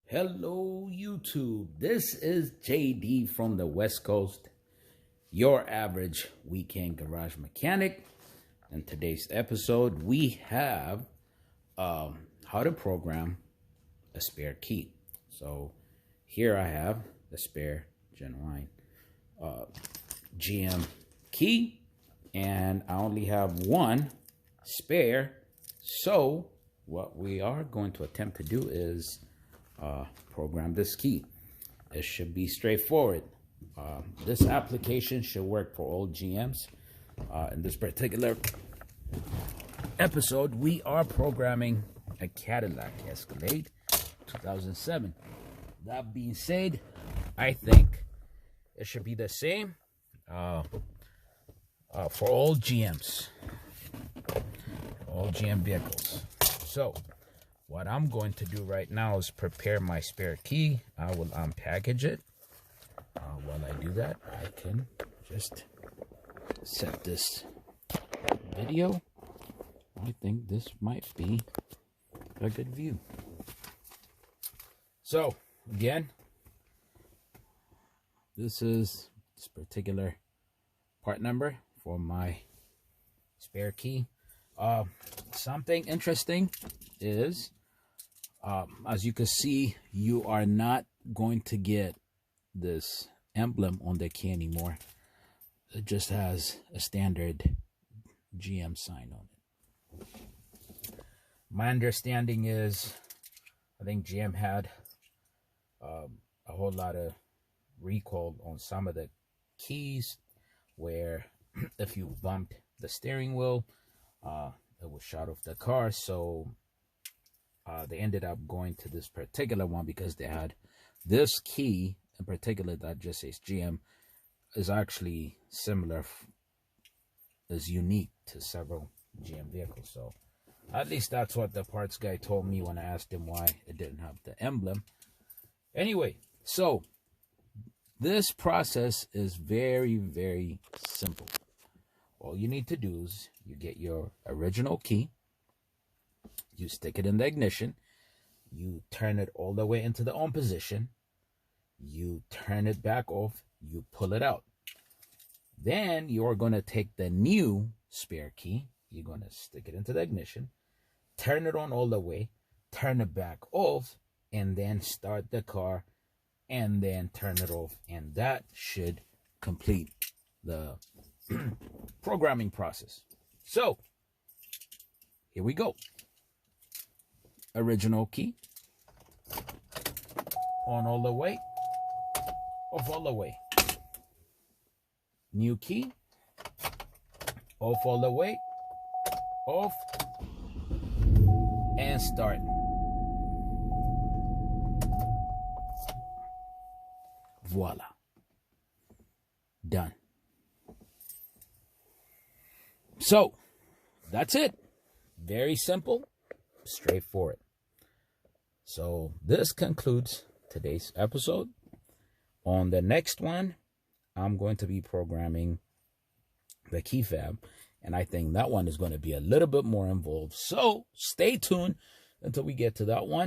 Hello, YouTube. This is JD from the West Coast, your average weekend garage mechanic. In today's episode, we have how to program a spare key. So here I have the spare genuine GM key, and I only have one spare. So what we are going to attempt to do is program this key. It should be straightforward. This application should work for all GMs. In this particular episode, we are programming a Cadillac Escalade 2007. That being said, I think it should be the same for all GMs, all GM vehicles. So what I'm going to do right now is prepare my spare key. I will unpackage it. While I do that, I can just set this video. I think this might be a good view. So again, this is this particular part number for my spare key. Something interesting is, as you can see, you are not going to get this emblem on the key anymore. It just has a standard GM sign on it. My understanding is, I think GM had a whole lot of recall on some of the keys where if you bumped the steering wheel, it would shut off the car. So they ended up going to this particular one because they had this key in particular that just says GM is actually similar, is unique to several GM vehicles. So at least that's what the parts guy told me when I asked him why it didn't have the emblem. Anyway, so this process is very, very simple. All you need to do is you get your original key, you stick it in the ignition, you turn it all the way into the on position, you turn it back off, you pull it out. Then you're going to take the new spare key, you're going to stick it into the ignition, turn it on all the way, turn it back off, and then start the car, and then turn it off. And that should complete the programming process. So here we go. Original key, on all the way, off all the way. New key, off all the way, off, and start. Voila. Done. So that's it. Very simple, straightforward. So this concludes today's episode. On the next one, I'm going to be programming the key fab, and I think that one is going to be a little bit more involved. So stay tuned until we get to that one.